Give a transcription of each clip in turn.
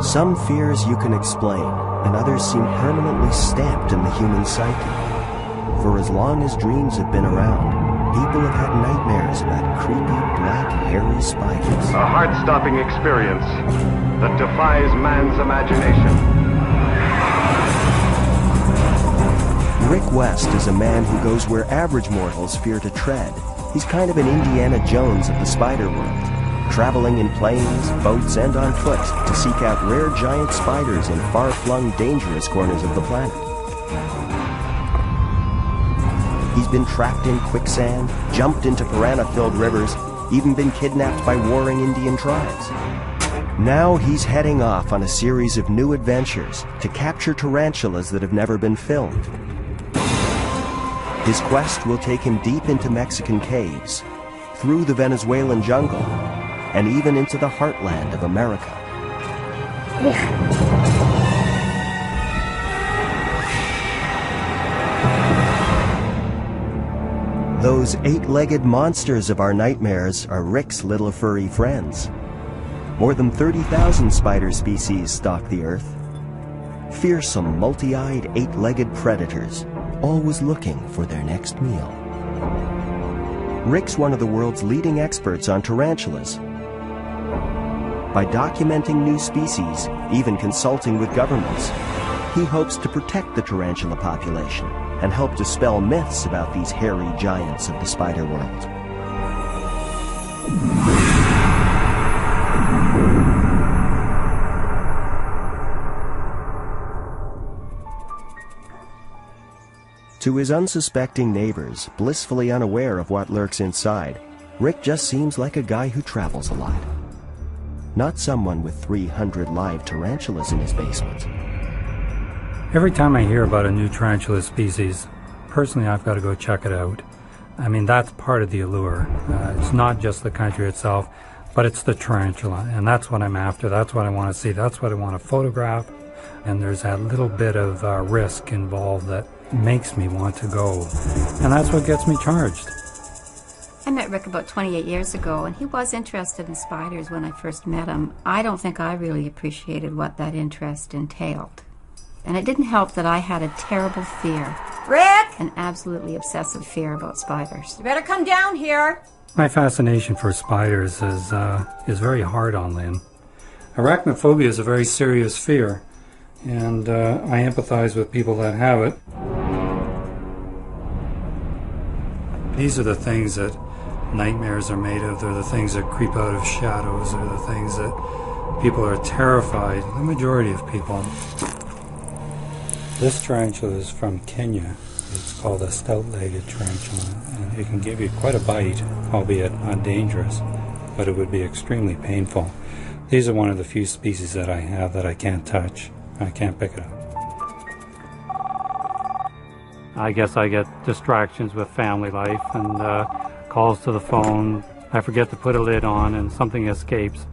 Some fears you can explain, and others seem permanently stamped in the human psyche. For as long as dreams have been around, people have had nightmares about creepy, black, hairy spiders. A heart-stopping experience that defies man's imagination. Rick West is a man who goes where average mortals fear to tread. He's kind of an Indiana Jones of the spider world, traveling in planes, boats, and on foot to seek out rare giant spiders in far-flung, dangerous corners of the planet. He's been trapped in quicksand, jumped into piranha-filled rivers, even been kidnapped by warring Indian tribes. Now he's heading off on a series of new adventures to capture tarantulas that have never been filmed. His quest will take him deep into Mexican caves, through the Venezuelan jungle, and even into the heartland of America. Those eight-legged monsters of our nightmares are Rick's little furry friends. More than 30,000 spider species stalk the Earth. Fearsome, multi-eyed, eight-legged predators, always looking for their next meal. Rick's one of the world's leading experts on tarantulas. By documenting new species, even consulting with governments, he hopes to protect the tarantula population and help dispel myths about these hairy giants of the spider world. To his unsuspecting neighbors, blissfully unaware of what lurks inside, Rick just seems like a guy who travels a lot. Not someone with 300 live tarantulas in his basement. Every time I hear about a new tarantula species, personally I've got to go check it out. I mean, that's part of the allure. It's not just the country itself, but it's the tarantula, and that's what I'm after. That's what I want to see. That's what I want to photograph. And there's that little bit of risk involved that makes me want to go. And that's what gets me charged. I met Rick about 28 years ago, and he was interested in spiders when I first met him. I don't think I really appreciated what that interest entailed. And it didn't help that I had a terrible fear. Rick! An absolutely obsessive fear about spiders. You better come down here. My fascination for spiders is very hard on Lynn. Arachnophobia is a very serious fear, and I empathize with people that have it. These are the things that nightmares are made of. They're the things that creep out of shadows. They're the things that people are terrified, the majority of people. This tarantula is from Kenya. It's called a stout-legged tarantula, and it can give you quite a bite, albeit not dangerous, but it would be extremely painful. These are one of the few species that I have that I can't touch. I can't pick it up. I guess I get distractions with family life and calls to the phone. I forget to put a lid on and something escapes.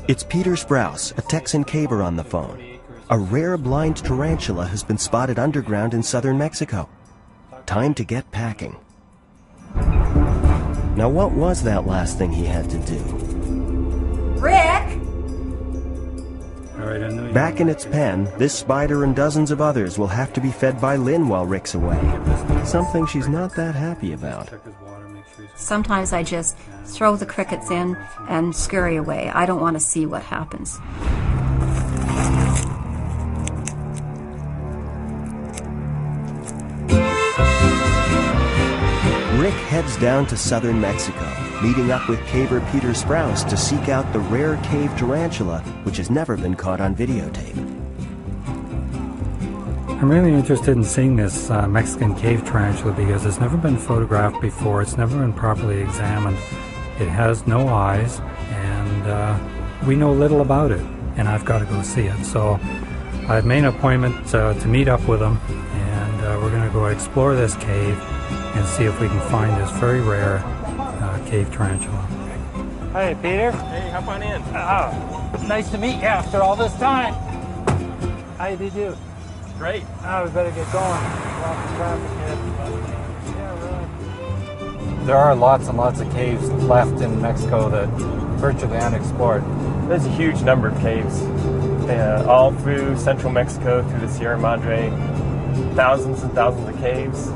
It's Peter Sprouse, a Texan caver on the phone. A rare blind tarantula has been spotted underground in southern Mexico. Time to get packing. Now, what was that last thing he had to do? Rick! Back in its pen, this spider and dozens of others will have to be fed by Lynn while Rick's away. Something she's not that happy about. Sometimes I just throw the crickets in and scurry away. I don't want to see what happens. Rick heads down to southern Mexico, meeting up with caver Peter Sprouse to seek out the rare cave tarantula, which has never been caught on videotape. I'm really interested in seeing this Mexican cave tarantula because it's never been photographed before. It's never been properly examined. It has no eyes, and we know little about it, and I've got to go see it. So I've made an appointment to meet up with him, and we're going to go explore this cave and see if we can find this very rare cave tarantula. Hey, Peter. Hey, hop on in. Nice to meet you after all this time. How did you do? Great. Now we better get going. Lots of traffic here. Yeah, really. There are lots and lots of caves left in Mexico that virtually unexplored. There's a huge number of caves, all through central Mexico, through the Sierra Madre, thousands and thousands of caves.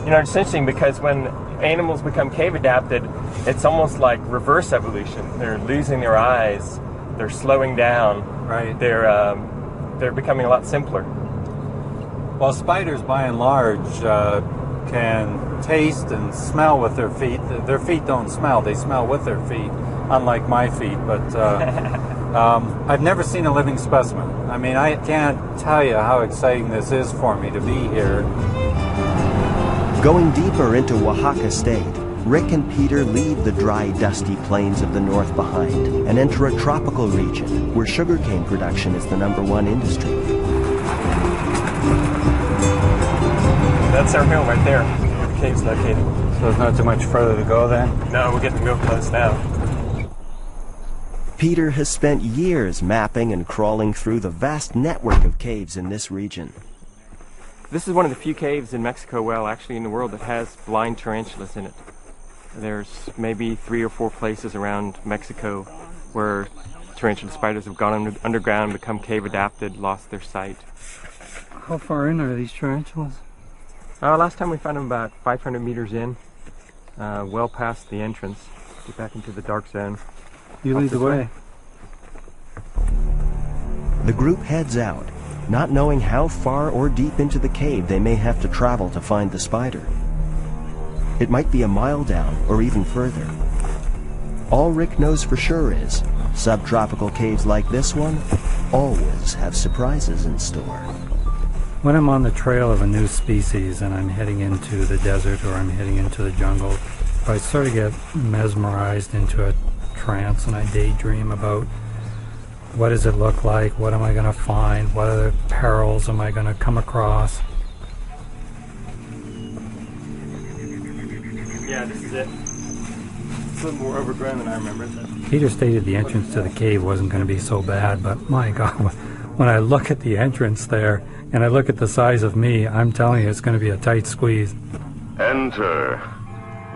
You know, it's interesting because when animals become cave adapted, it's almost like reverse evolution. They're losing their eyes, they're slowing down, Right. They're becoming a lot simpler. Well, spiders, by and large, can taste and smell with their feet. Their feet don't smell; they smell with their feet, unlike my feet. But I've never seen a living specimen. I mean, I can't tell you how exciting this is for me to be here. Going deeper into Oaxaca State, Rick and Peter leave the dry, dusty plains of the north behind and enter a tropical region where sugarcane production is the #1 industry. That's our hill right there, where the cave's located. So there's not too much further to go then? No, we're getting real close now. Peter has spent years mapping and crawling through the vast network of caves in this region. This is one of the few caves in Mexico, well, actually in the world, that has blind tarantulas in it. There's maybe 3 or 4 places around Mexico where tarantula spiders have gone underground, become cave adapted, lost their sight. How far in are these tarantulas? Last time we found them about 500 meters in, well past the entrance. Get back into the dark zone. You lead the way. The group heads out, not knowing how far or deep into the cave they may have to travel to find the spider. It might be a mile down or even further. All Rick knows for sure is subtropical caves like this one always have surprises in store. When I'm on the trail of a new species and I'm heading into the desert or I'm heading into the jungle, I sort of get mesmerized into a trance and I daydream about what does it look like, what am I going to find, what other perils am I going to come across. Yeah, this is it. It's a little more overgrown than I remember. Peter stated the entrance to the cave wasn't going to be so bad, but my God, when I look at the entrance there and I look at the size of me, I'm telling you it's going to be a tight squeeze. Enter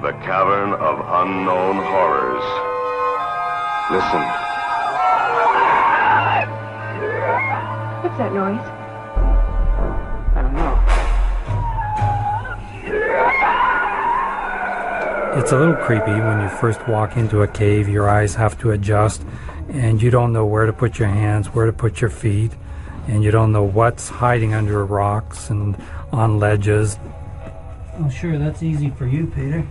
the cavern of unknown horrors. Listen. What's that noise? I don't know. It's a little creepy when you first walk into a cave, your eyes have to adjust and you don't know where to put your hands, where to put your feet, and you don't know what's hiding under rocks and on ledges. Oh sure, that's easy for you, Peter.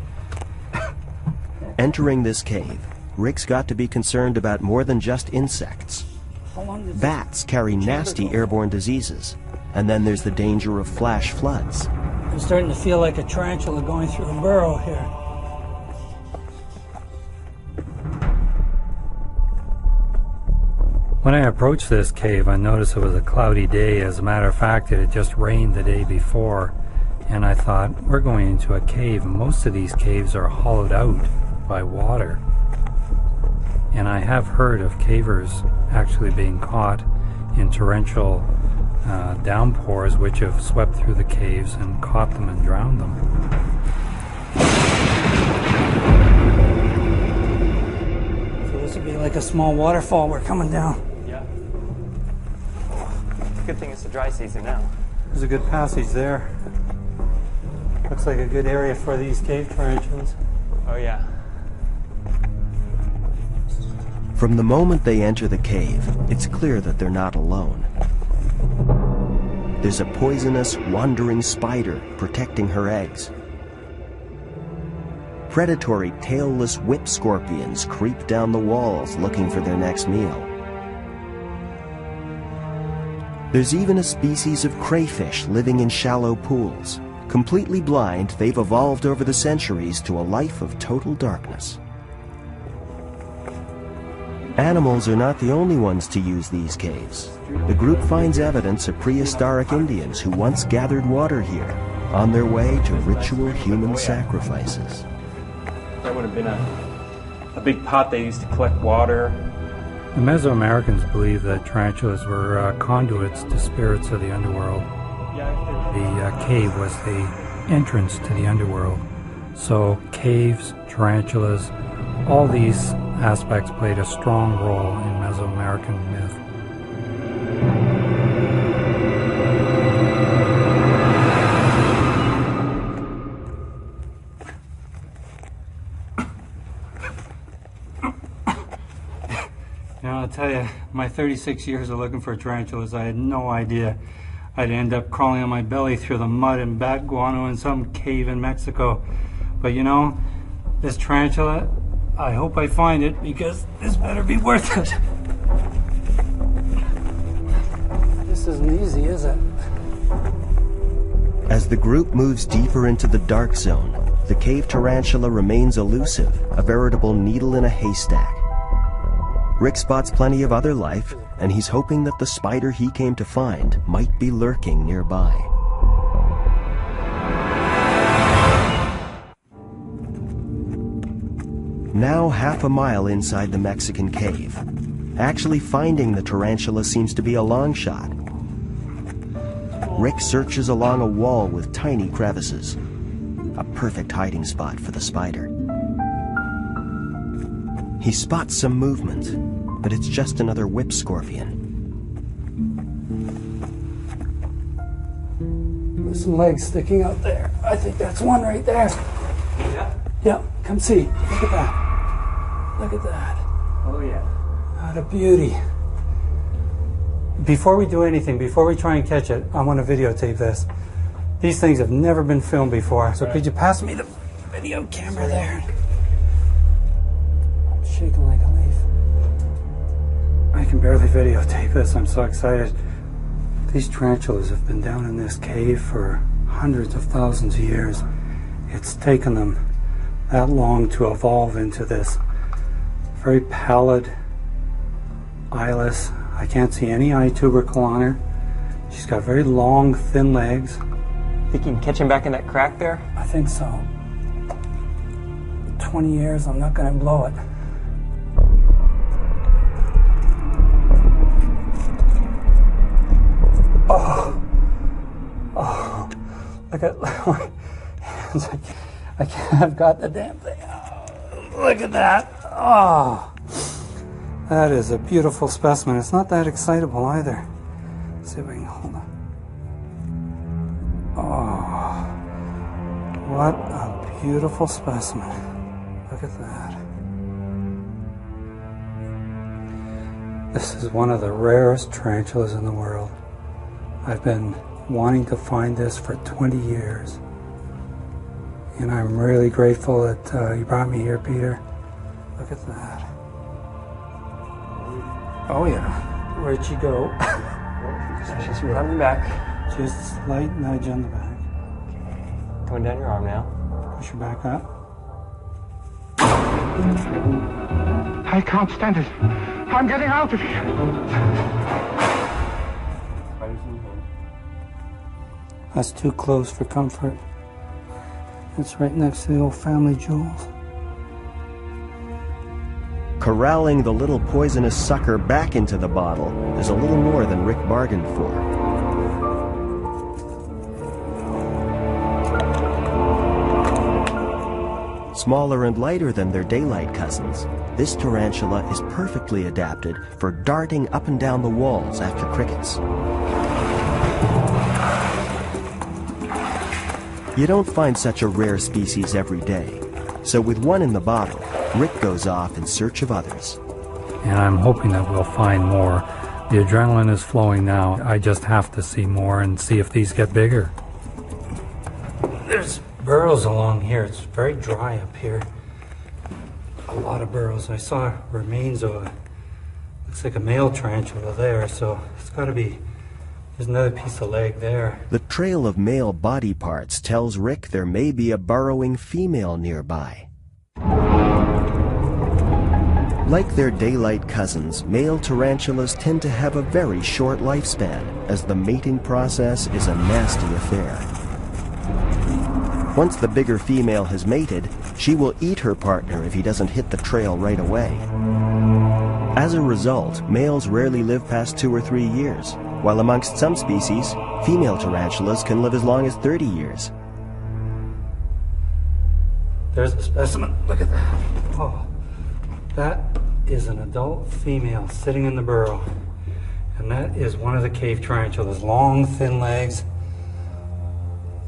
Entering this cave, Rick's got to be concerned about more than just insects. Bats carry nasty airborne diseases, and then there's the danger of flash floods. I'm starting to feel like a tarantula going through a burrow here. When I approached this cave, I noticed it was a cloudy day. As a matter of fact, it had just rained the day before. And I thought, we're going into a cave. Most of these caves are hollowed out by water. And I have heard of cavers actually being caught in torrential downpours which have swept through the caves and caught them and drowned them. So this would be like a small waterfall we're coming down. Good thing it's the dry season now. There's a good passage there. Looks like a good area for these cave tarantulas. Oh yeah. From the moment they enter the cave, it's clear that they're not alone. There's a poisonous, wandering spider protecting her eggs. Predatory, tailless whip scorpions creep down the walls looking for their next meal. There's even a species of crayfish living in shallow pools. Completely blind, they've evolved over the centuries to a life of total darkness. Animals are not the only ones to use these caves. The group finds evidence of prehistoric Indians who once gathered water here, on their way to ritual human sacrifices. That would have been a big pot they used to collect water. The Mesoamericans believed that tarantulas were conduits to spirits of the underworld. The cave was the entrance to the underworld. So caves, tarantulas, all these aspects played a strong role in Mesoamerican myth. You know, I'll tell you, my 36 years of looking for tarantulas, I had no idea I'd end up crawling on my belly through the mud and bat guano in some cave in Mexico. But you know, this tarantula, I hope I find it, because this better be worth it. This isn't easy, is it? As the group moves deeper into the dark zone, the cave tarantula remains elusive, a veritable needle in a haystack. Rick spots plenty of other life, and he's hoping that the spider he came to find might be lurking nearby. Now half a mile inside the Mexican cave. Actually finding the tarantula seems to be a long shot. Rick searches along a wall with tiny crevices, a perfect hiding spot for the spider. He spots some movement, but it's just another whip scorpion. There's some legs sticking out there. I think that's one right there. Yeah? Yeah, come see. Look at that. Look at that. Oh yeah. What a beauty. Before we do anything, before we try and catch it, I want to videotape this. These things have never been filmed before, so could you pass me the video camera there? I'm shaking like a leaf. I can barely videotape this, I'm so excited. These tarantulas have been down in this cave for hundreds of thousands of years. It's taken them that long to evolve into this very pallid, eyeless, I can't see any eye tubercle on her. She's got very long, thin legs. Think you can catch him back in that crack there? I think so. 20 years, I'm not going to blow it. Oh. Oh. Look at my hands. I can't have got the damn thing. Oh, look at that. Oh. That is a beautiful specimen. It's not that excitable either. Let's see if I can hold it. Oh, what a beautiful specimen. Look at that. This is one of the rarest tarantulas in the world. I've been wanting to find this for 20 years. And I'm really grateful that you brought me here, Peter. Look at that. Oh yeah. Where'd she go? She's running back. Just slight nudge on the back. Coming down your arm now. Push her back up. I can't stand it. I'm getting out of here. That's too close for comfort. It's right next to the old family jewels. Corralling the little poisonous sucker back into the bottle is a little more than Rick bargained for. Smaller and lighter than their daylight cousins, this tarantula is perfectly adapted for darting up and down the walls after crickets. You don't find such a rare species every day, so with one in the bottle, Rick goes off in search of others. And I'm hoping that we'll find more. The adrenaline is flowing now. I just have to see more and see if these get bigger. There's burrows along here. It's very dry up here. A lot of burrows. I saw remains of looks like a male tarantula there, so it's got to be, there's another piece of leg there. The trail of male body parts tells Rick there may be a burrowing female nearby. Like their daylight cousins, male tarantulas tend to have a very short lifespan, as the mating process is a nasty affair. Once the bigger female has mated, she will eat her partner if he doesn't hit the trail right away. As a result, males rarely live past 2 or 3 years, while amongst some species, female tarantulas can live as long as 30 years. There's a specimen. Look at that. Oh, that is an adult female sitting in the burrow. And that is one of the cave tarantulas. Long, thin legs.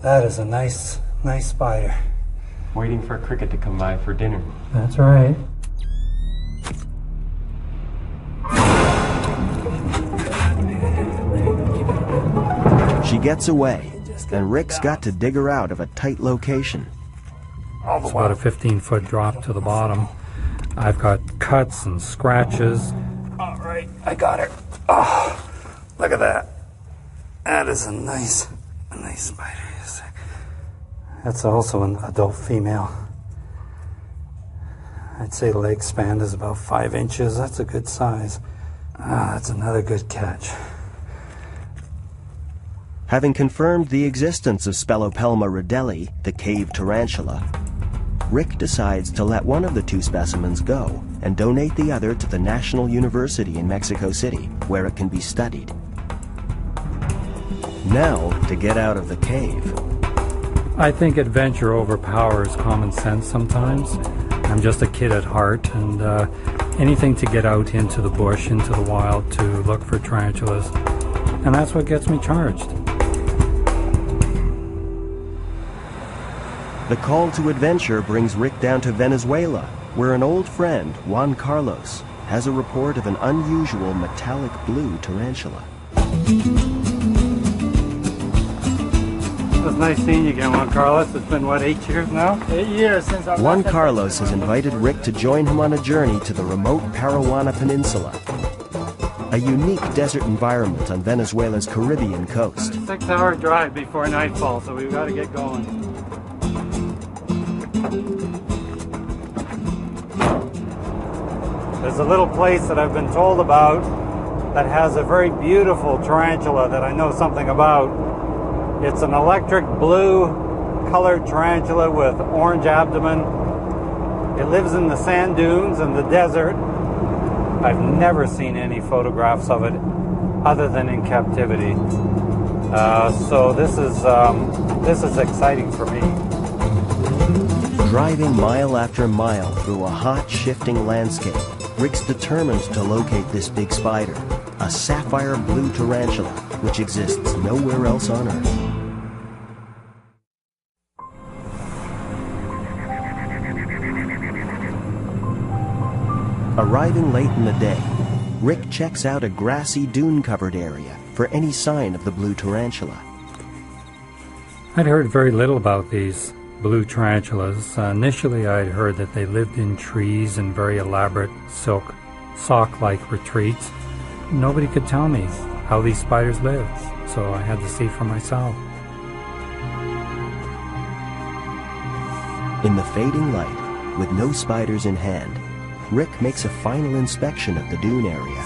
That is a nice spider. Waiting for a cricket to come by for dinner. That's right. She gets away, and Rick's got to dig her out of a tight location. It's about a 15-foot drop to the bottom. I've got cuts and scratches. All right, I got her. Oh, look at that. That is a nice spider. That's also an adult female. I'd say the leg span is about 5 inches. That's a good size. That's another good catch. Having confirmed the existence of Spelopelma ridelli, the cave tarantula, Rick decides to let one of the 2 specimens go and donate the other to the National University in Mexico City, where it can be studied. Now, to get out of the cave. I think adventure overpowers common sense sometimes. I'm just a kid at heart, and anything to get out into the bush, into the wild, to look for tarantulas. And that's what gets me charged. The call to adventure brings Rick down to Venezuela, where an old friend, Juan Carlos, has a report of an unusual metallic blue tarantula. It was nice seeing you again, Juan Carlos. It's been, what, 8 years now? 8 years since I Juan Carlos has invited Rick to join him on a journey to the remote Paraguana Peninsula, a unique desert environment on Venezuela's Caribbean coast. 6-hour drive before nightfall, so we've got to get going. There's a little place that I've been told about that has a very beautiful tarantula that I know something about. It's an electric blue colored tarantula with orange abdomen. It lives in the sand dunes and the desert. I've never seen any photographs of it other than in captivity. So this is exciting for me. Driving mile after mile through a hot, shifting landscape, Rick's determined to locate this big spider, a sapphire blue tarantula, which exists nowhere else on Earth. Arriving late in the day, Rick checks out a grassy, dune-covered area for any sign of the blue tarantula. I'd heard very little about these blue tarantulas. Initially, I'd heard that they lived in trees in very elaborate silk sock-like retreats. Nobody could tell me how these spiders lived, so I had to see for myself. In the fading light, with no spiders in hand, Rick makes a final inspection of the dune area.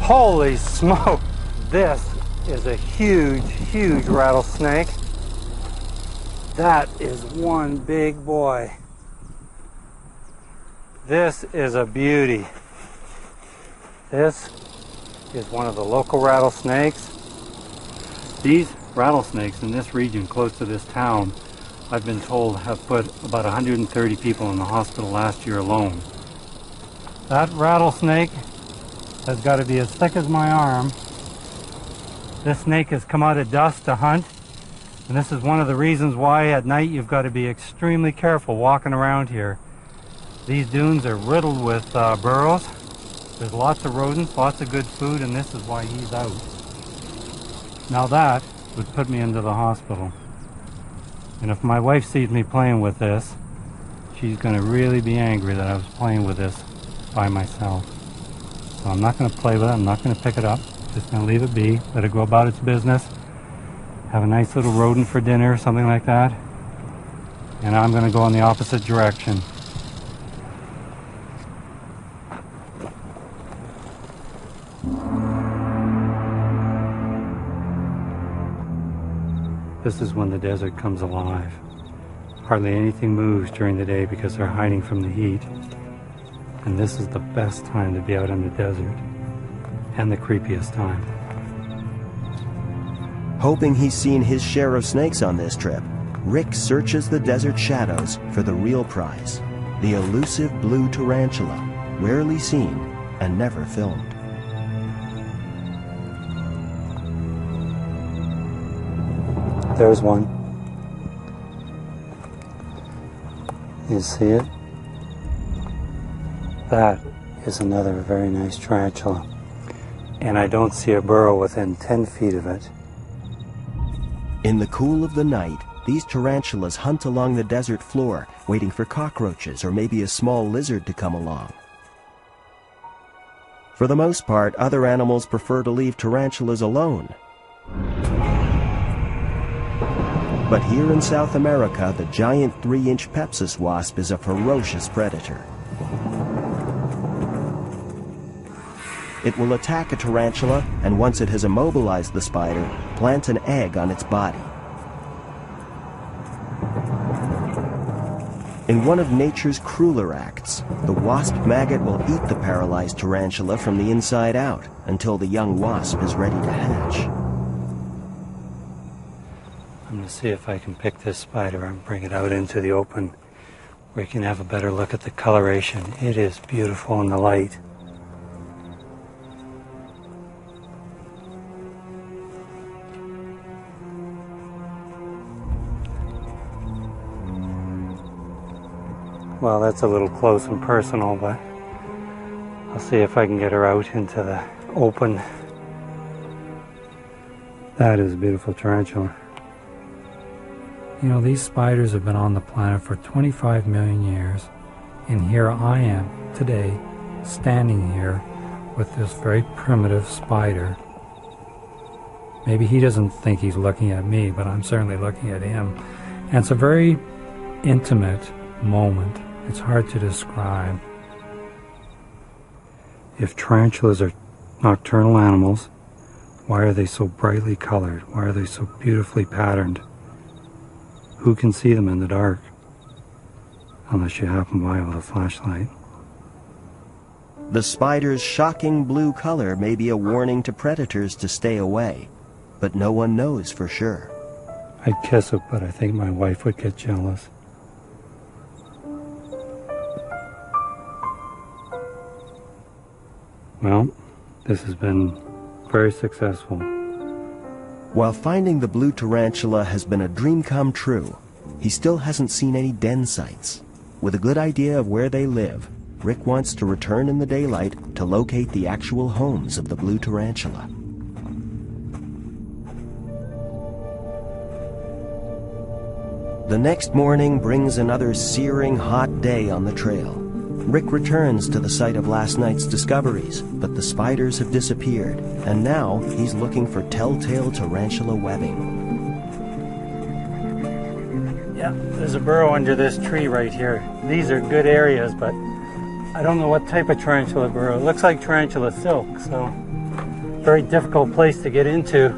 Holy smoke! This is a huge, huge rattlesnake. That is one big boy. This is a beauty. This is one of the local rattlesnakes. These rattlesnakes in this region close to this town, I've been told, have put about 130 people in the hospital last year alone. That rattlesnake has got to be as thick as my arm. This snake has come out of dusk to hunt, and this is one of the reasons why at night you've got to be extremely careful walking around here. These dunes are riddled with burrows. There's lots of rodents, lots of good food, and this is why he's out. Now that would put me into the hospital. And if my wife sees me playing with this, she's going to really be angry that I was playing with this by myself. So I'm not going to play with it, I'm not going to pick it up. Just going to leave it be, let it go about its business, have a nice little rodent for dinner, something like that, and I'm going to go in the opposite direction. This is when the desert comes alive. Hardly anything moves during the day because they're hiding from the heat. And this is the best time to be out in the desert. And the creepiest time. Hoping he's seen his share of snakes on this trip, Rick searches the desert shadows for the real prize, the elusive blue tarantula, rarely seen and never filmed. There's one. You see it? That is another very nice tarantula. And I don't see a burrow within 10 feet of it. In the cool of the night, these tarantulas hunt along the desert floor, waiting for cockroaches or maybe a small lizard to come along. For the most part, other animals prefer to leave tarantulas alone. But here in South America, the giant 3-inch Pepsis wasp is a ferocious predator. It will attack a tarantula, and once it has immobilized the spider, plant an egg on its body. In one of nature's crueler acts, the wasp maggot will eat the paralyzed tarantula from the inside out until the young wasp is ready to hatch. I'm going to see if I can pick this spider and bring it out into the open where you can have a better look at the coloration. It is beautiful in the light. Well, that's a little close and personal, but I'll see if I can get her out into the open. That is a beautiful tarantula. You know, these spiders have been on the planet for 25 million years, and here I am today, standing here with this very primitive spider. Maybe he doesn't think he's looking at me, but I'm certainly looking at him. And it's a very intimate moment. It's hard to describe. If tarantulas are nocturnal animals, why are they so brightly colored? Why are they so beautifully patterned? Who can see them in the dark? Unless you happen by with a flashlight. The spider's shocking blue color may be a warning to predators to stay away, but no one knows for sure. I'd kiss it, but I think my wife would get jealous. Well, this has been very successful. While finding the blue tarantula has been a dream come true, he still hasn't seen any den sites. With a good idea of where they live, Rick wants to return in the daylight to locate the actual homes of the blue tarantula. The next morning brings another searing hot day on the trail. Rick returns to the site of last night's discoveries, but the spiders have disappeared, and now he's looking for telltale tarantula webbing. Yeah, there's a burrow under this tree right here. These are good areas, but I don't know what type of tarantula burrow. It looks like tarantula silk, so very difficult place to get into.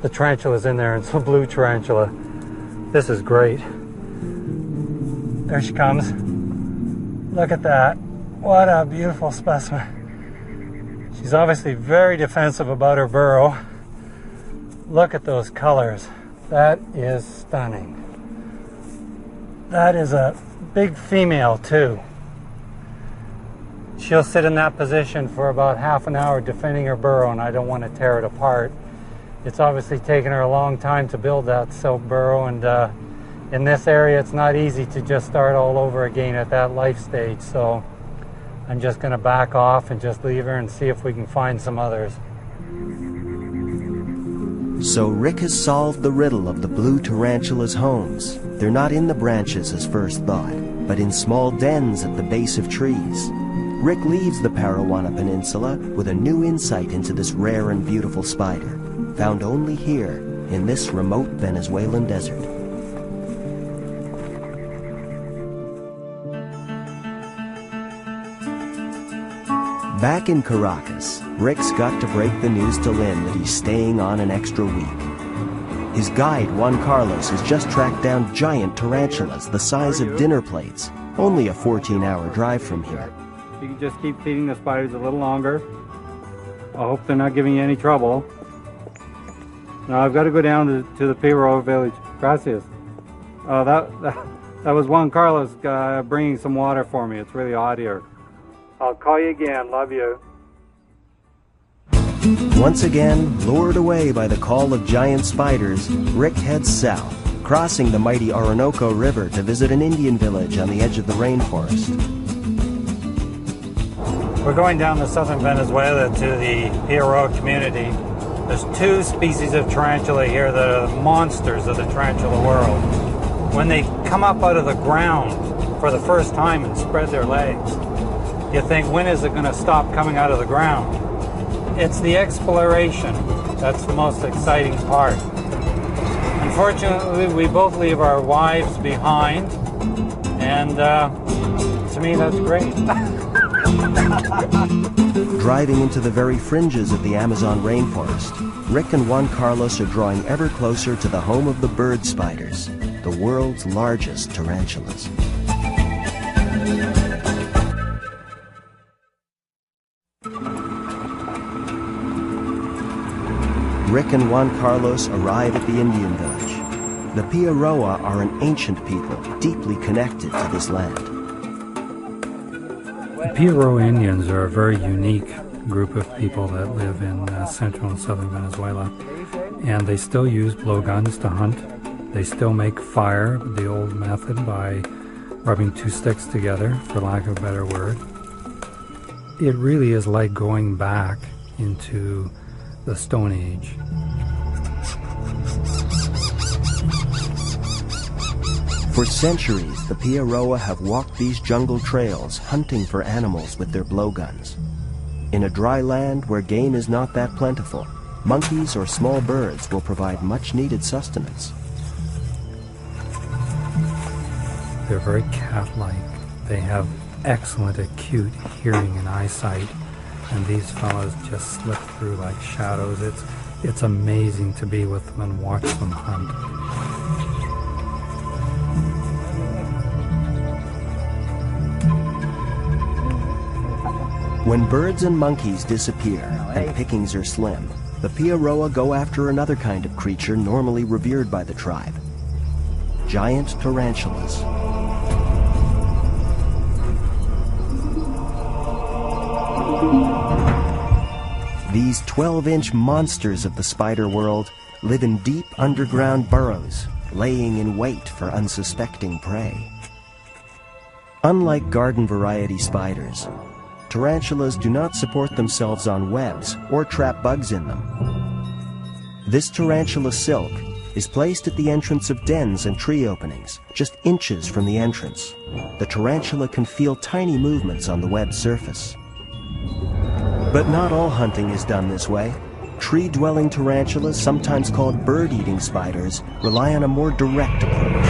The tarantula's in there, and it's a blue tarantula. This is great. There she comes. Look at that. What a beautiful specimen. She's obviously very defensive about her burrow. Look at those colors. That is stunning. That is a big female too. She'll sit in that position for about half an hour defending her burrow, and I don't want to tear it apart. It's obviously taken her a long time to build that silk burrow, and in this area it's not easy to just start all over again at that life stage, so I'm just going to back off and just leave her and see if we can find some others. So Rick has solved the riddle of the blue tarantula's homes. They're not in the branches as first thought, but in small dens at the base of trees. Rick leaves the Paraguana Peninsula with a new insight into this rare and beautiful spider, found only here in this remote Venezuelan desert. Back in Caracas, Rick's got to break the news to Lynn that he's staying on an extra week. His guide, Juan Carlos, has just tracked down giant tarantulas the size of dinner plates, only a 14-hour drive from here. You can just keep feeding the spiders a little longer. I hope they're not giving you any trouble. No, I've got to go down to the Piroa village. Gracias. Oh, that was Juan Carlos bringing some water for me. It's really hot here. I'll call you again. Love you. Once again, lured away by the call of giant spiders, Rick heads south, crossing the mighty Orinoco River to visit an Indian village on the edge of the rainforest. We're going down to southern Venezuela to the Piroa community. There's 2 species of tarantula here that are the monsters of the tarantula world. When they come up out of the ground for the first time and spread their legs, you think, when is it going to stop coming out of the ground? It's the exploration that's the most exciting part. Unfortunately, we both leave our wives behind, and to me, that's great. Driving into the very fringes of the Amazon rainforest, Rick and Juan Carlos are drawing ever closer to the home of the bird spiders, the world's largest tarantulas. Rick and Juan Carlos arrive at the Indian village. The Piroa are an ancient people deeply connected to this land. The Piroa Indians are a very unique group of people that live in central and southern Venezuela, and they still use blowguns to hunt. They still make fire the old method by rubbing 2 sticks together, for lack of a better word. It really is like going back into the Stone Age. For centuries, the Piroa have walked these jungle trails hunting for animals with their blowguns. In a dry land where game is not that plentiful, monkeys or small birds will provide much-needed sustenance. They're very cat-like. They have excellent acute hearing and eyesight, and these fellows just slip through like shadows. It's amazing to be with them and watch them hunt. When birds and monkeys disappear and pickings are slim, the Piroa go after another kind of creature normally revered by the tribe: giant tarantulas. These 12-inch monsters of the spider world live in deep underground burrows, laying in wait for unsuspecting prey. Unlike garden variety spiders, tarantulas do not support themselves on webs or trap bugs in them. This tarantula silk is placed at the entrance of dens and tree openings, just inches from the entrance. The tarantula can feel tiny movements on the web surface. But not all hunting is done this way. Tree-dwelling tarantulas, sometimes called bird-eating spiders, rely on a more direct approach.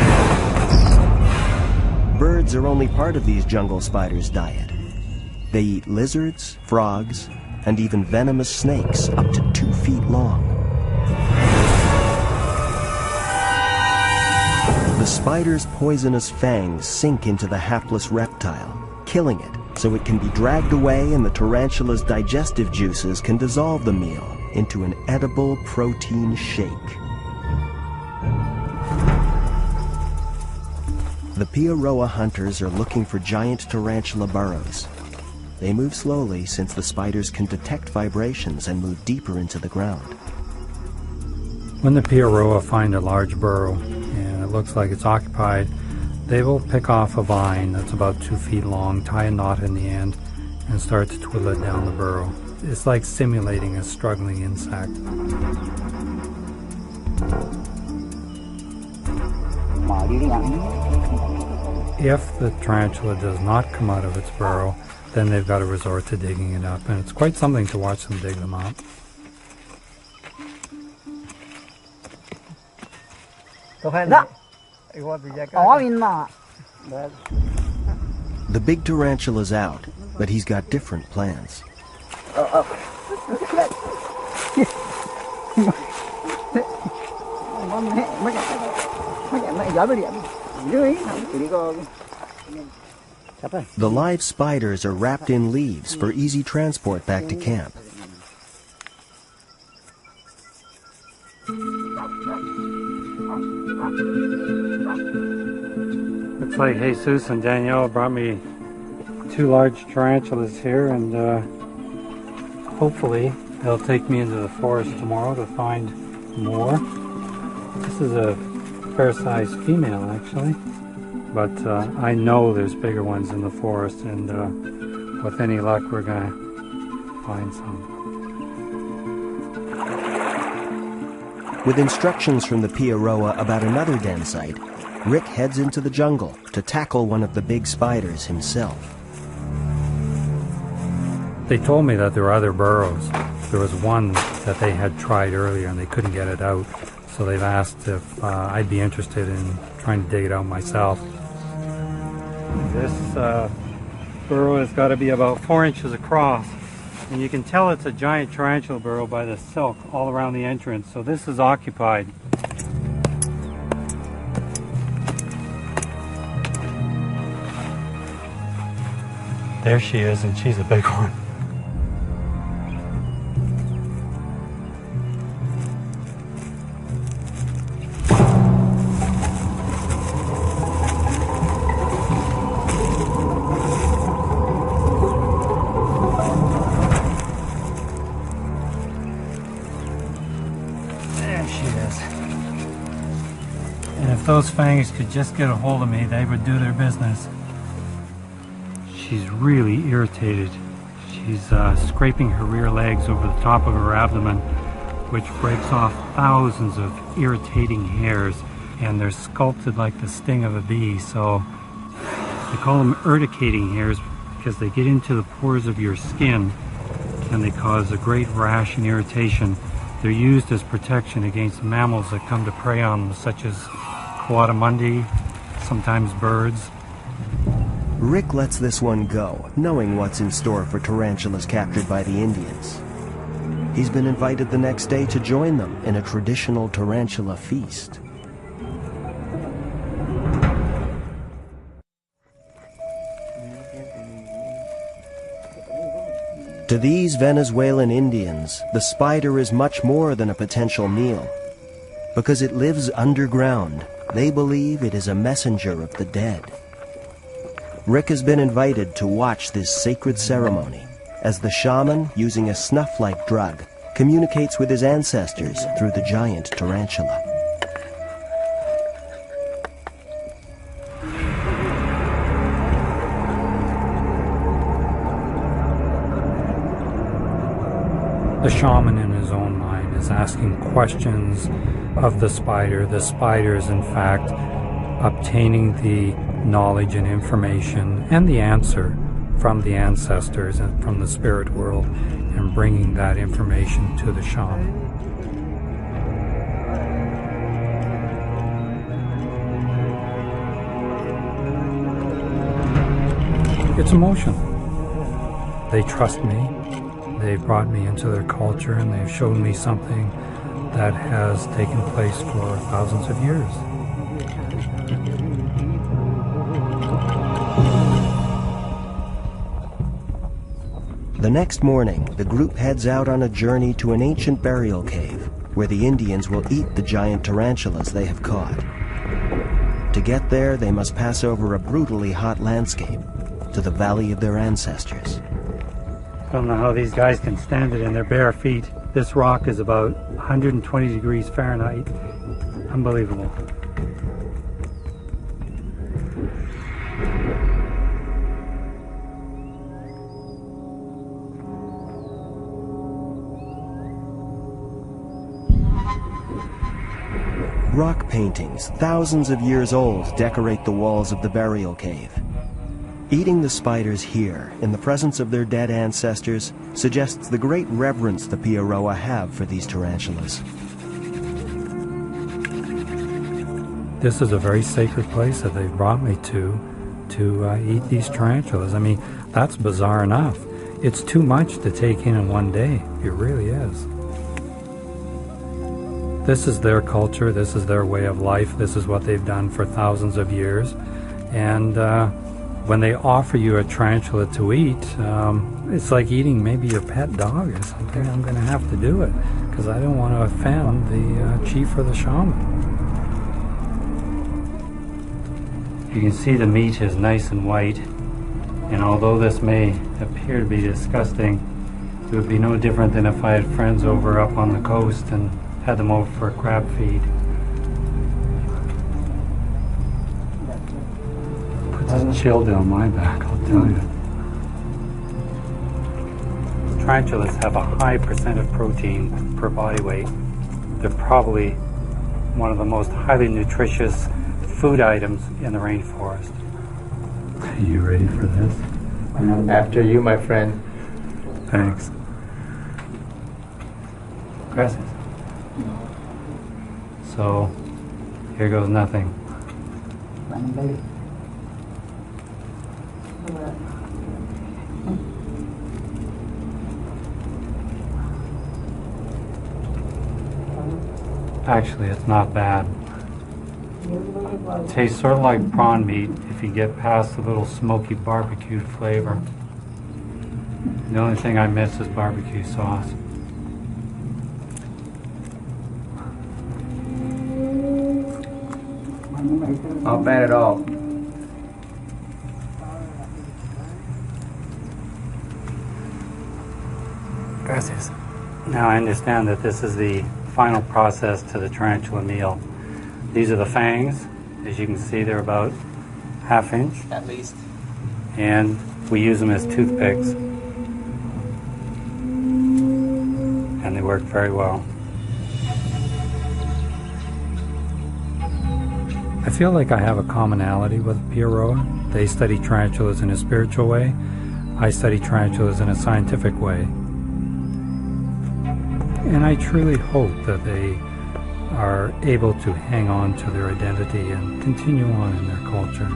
Birds are only part of these jungle spiders' diet. They eat lizards, frogs, and even venomous snakes up to 2 feet long. The spider's poisonous fangs sink into the hapless reptile, killing it so it can be dragged away and the tarantula's digestive juices can dissolve the meal into an edible protein shake. The Piroa hunters are looking for giant tarantula burrows. They move slowly since the spiders can detect vibrations and move deeper into the ground. When the Piroa find a large burrow and it looks like it's occupied, they will pick off a vine that's about 2 feet long, tie a knot in the end, and start to twiddle it down the burrow. It's like simulating a struggling insect. If the tarantula does not come out of its burrow, then they've got to resort to digging it up, and it's quite something to watch them dig them up. The big tarantula's out, but he's got different plans. The live spiders are wrapped in leaves for easy transport back to camp. Looks like Jesus and Danielle brought me 2 large tarantulas here, and hopefully they'll take me into the forest tomorrow to find more. This is a fair-sized female, actually, but I know there's bigger ones in the forest, and with any luck we're gonna find some. With instructions from the Piaroa about another den site, Rick heads into the jungle to tackle one of the big spiders himself. They told me that there were other burrows. There was one that they had tried earlier and they couldn't get it out, so they've asked if I'd be interested in trying to dig it out myself. This burrow has got to be about 4 inches across, and you can tell it's a giant tarantula burrow by the silk all around the entrance, so this is occupied. There she is, and she's a big one. There she is. And if those fangs could just get a hold of me, they would do their business. She's really irritated. She's scraping her rear legs over the top of her abdomen, which breaks off thousands of irritating hairs, and they're sculpted like the sting of a bee. So they call them urticating hairs because they get into the pores of your skin and they cause a great rash and irritation. They're used as protection against mammals that come to prey on them, such as coatimundi, sometimes birds. Rick lets this one go, knowing what's in store for tarantulas captured by the Indians. He's been invited the next day to join them in a traditional tarantula feast. To these Venezuelan Indians, the spider is much more than a potential meal. Because it lives underground, they believe it is a messenger of the dead. Rick has been invited to watch this sacred ceremony as the shaman, using a snuff-like drug, communicates with his ancestors through the giant tarantula. The shaman in his own mind is asking questions of the spider. The spider is in fact obtaining the knowledge and information and the answer from the ancestors and from the spirit world and bringing that information to the shaman. It's emotional. They trust me. They've brought me into their culture and they've shown me something that has taken place for thousands of years. The next morning, the group heads out on a journey to an ancient burial cave where the Indians will eat the giant tarantulas they have caught. To get there, they must pass over a brutally hot landscape to the valley of their ancestors. I don't know how these guys can stand it in their bare feet. This rock is about 120 degrees Fahrenheit. Unbelievable. Rock paintings, thousands of years old, decorate the walls of the burial cave. Eating the spiders here, in the presence of their dead ancestors, suggests the great reverence the Piaroa have for these tarantulas. This is a very sacred place that they've brought me to eat these tarantulas. I mean, that's bizarre enough. It's too much to take in one day. It really is. This is their culture, this is their way of life, this is what they've done for thousands of years. And when they offer you a tarantula to eat, it's like eating maybe your pet dog or something. I'm going to have to do it because I don't want to offend the chief or the shaman. You can see the meat is nice and white, and although this may appear to be disgusting, it would be no different than if I had friends over up on the coast and had them over for a crab feed. Puts a chill down my back, I'll tell you. Tarantulas have a high percent of protein per body weight. They're probably one of the most highly nutritious food items in the rainforest. Are you ready for this? After you, my friend. Thanks. Gracias. So, here goes nothing. Actually, it's not bad. It tastes sort of like prawn meat if you get past the little smoky barbecued flavor. The only thing I miss is barbecue sauce. Not bad at all. Gracias. Now I understand that this is the final process to the tarantula meal. These are the fangs. As you can see, they're about ½ inch. At least. And we use them as toothpicks. And they work very well. I feel like I have a commonality with Pieroa. They study tarantulas in a spiritual way. I study tarantulas in a scientific way. And I truly hope that they are able to hang on to their identity and continue on in their culture.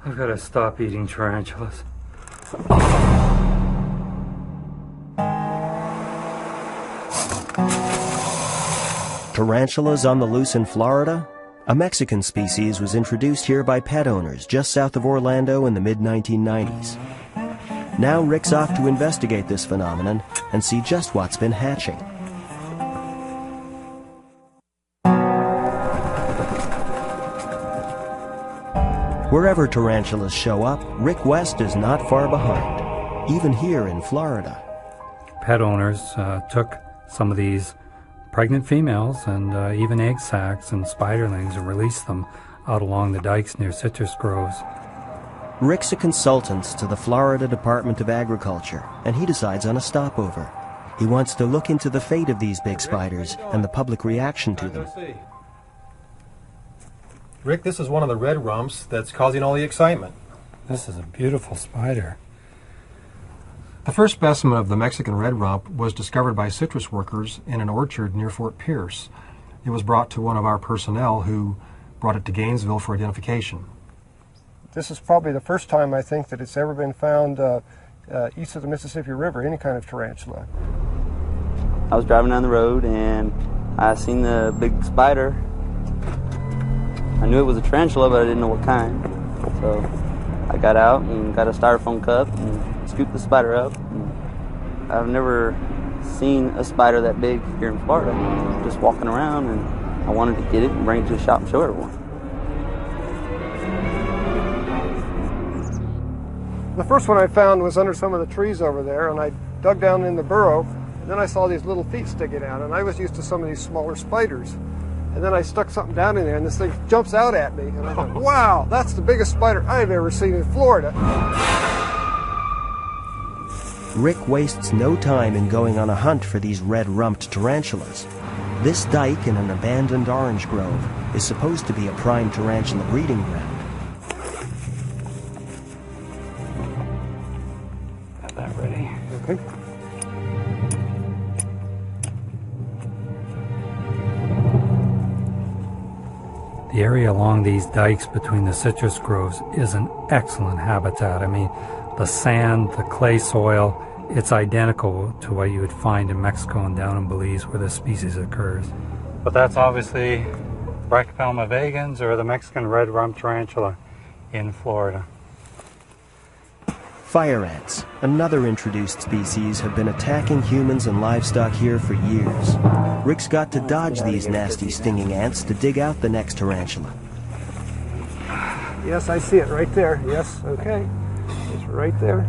I've got to stop eating tarantulas. Tarantulas on the loose in Florida? A Mexican species was introduced here by pet owners just south of Orlando in the mid-1990s. Now Rick's off to investigate this phenomenon and see just what's been hatching. Wherever tarantulas show up, Rick West is not far behind, even here in Florida. Pet owners took some of these pregnant females and even egg sacs and spiderlings and released them out along the dikes near citrus groves. Rick's a consultant to the Florida Department of Agriculture, and he decides on a stopover. He wants to look into the fate of these big spiders and the public reaction to them. Rick, this is one of the red rumps that's causing all the excitement. This is a beautiful spider. The first specimen of the Mexican red rump was discovered by citrus workers in an orchard near Fort Pierce. It was brought to one of our personnel who brought it to Gainesville for identification. This is probably the first time I think that it's ever been found east of the Mississippi River, any kind of tarantula. I was driving down the road and I seen the big spider. I knew it was a tarantula, but I didn't know what kind. So I got out and got a styrofoam cup and scooped the spider up. And I've never seen a spider that big here in Florida. Just walking around, and I wanted to get it and bring it to the shop and show everyone. The first one I found was under some of the trees over there, and I dug down in the burrow, and then I saw these little feet sticking out, and I was used to some of these smaller spiders. And then I stuck something down in there, and this thing jumps out at me, and I thought, wow, that's the biggest spider I've ever seen in Florida. Rick wastes no time in going on a hunt for these red-rumped tarantulas. This dike in an abandoned orange grove is supposed to be a prime tarantula breeding ground. Got that ready. Okay. The area along these dikes between the citrus groves is an excellent habitat. I mean, the sand, the clay soil, it's identical to what you would find in Mexico and down in Belize where this species occurs. But that's obviously Brachypelma vagans, or the Mexican red rump tarantula. in Florida. Fire ants, another introduced species, have been attacking humans and livestock here for years. Rick's got to dodge these nasty stinging ants to dig out the next tarantula. Yes, I see it right there. Yes, okay. It's right there.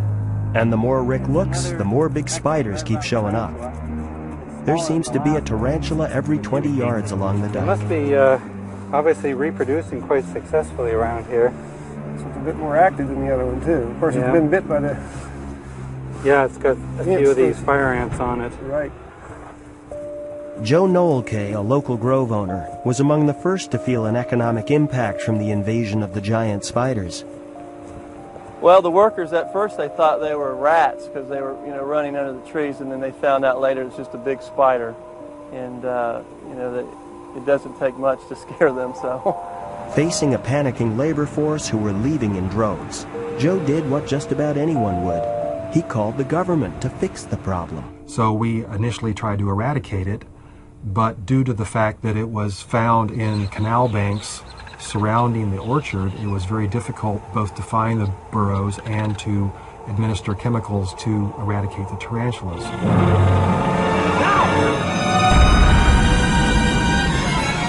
And the more Rick looks, the more big spiders keep showing up. There seems to be a tarantula every 20 yards along the It dock. must be obviously reproducing quite successfully around here. So it's a bit more active than the other one, too. Of course, Yeah. it's been bit by the... Yeah, it's got a few of these fire ants on it. Right. Joe Noelke, a local grove owner, was among the first to feel an economic impact from the invasion of the giant spiders. Well, the workers at first, they thought they were rats because they were, running under the trees, and then they found out later it's just a big spider, and that it doesn't take much to scare them. So, Facing a panicking labor force who were leaving in droves, Joe did what just about anyone would. He called the government to fix the problem. So we initially tried to eradicate it, but due to the fact that it was found in canal banks surrounding the orchard, it was very difficult both to find the burrows and to administer chemicals to eradicate the tarantulas.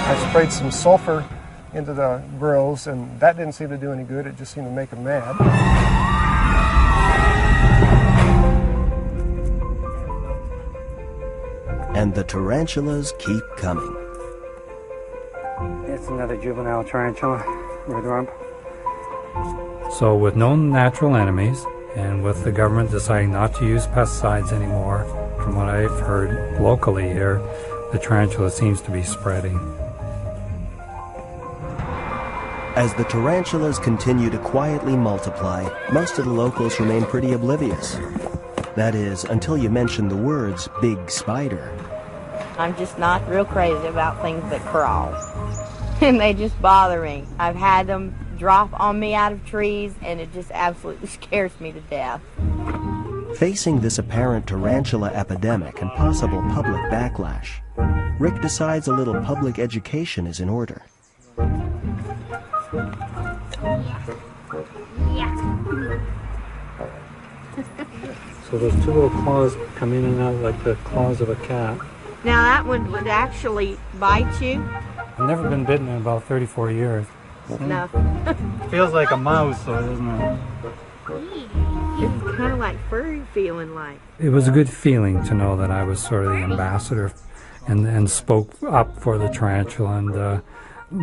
I sprayed some sulfur into the burrows, and that didn't seem to do any good. It just seemed to make them mad. And the tarantulas keep coming. It's another juvenile tarantula, red rump. So with no natural enemies, and with the government deciding not to use pesticides anymore, from what I've heard locally here, the tarantula seems to be spreading. As the tarantulas continue to quietly multiply, most of the locals remain pretty oblivious. That is, until you mention the words big spider. I'm just not real crazy about things that crawl. And they just bother me. I've had them drop on me out of trees, and it just absolutely scares me to death. Facing this apparent tarantula epidemic and possible public backlash, Rick decides a little public education is in order. So those two little claws come in and out like the claws of a cat. Now that one would actually bite you? I've never been bitten in about 34 years. No. Feels like a mouse, though, doesn't it? It's kind of like furry feeling like. It was a good feeling to know that I was sort of the ambassador and spoke up for the tarantula and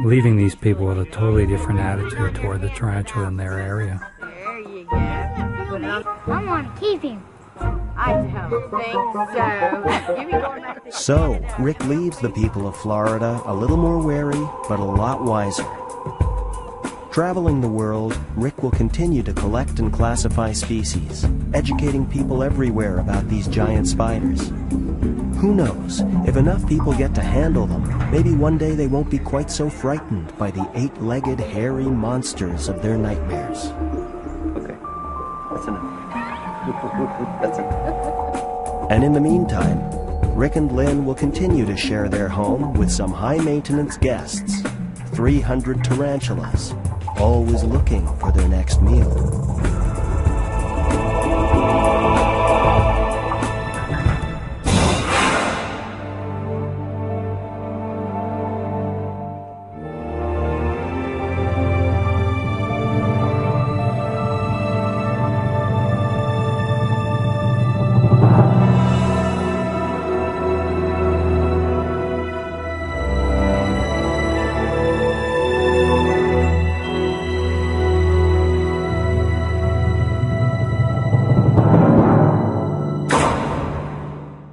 leaving these people with a totally different attitude toward the tarantula in their area. There you go. Well, I want to keep him. I don't think so. You be going back to... So, Rick leaves the people of Florida a little more wary, but a lot wiser. Traveling the world, Rick will continue to collect and classify species, educating people everywhere about these giant spiders. Who knows, if enough people get to handle them, maybe one day they won't be quite so frightened by the 8-legged, hairy monsters of their nightmares. Okay, that's enough. That's enough. And in the meantime, Rick and Lynn will continue to share their home with some high-maintenance guests, 300 tarantulas, always looking for their next meal.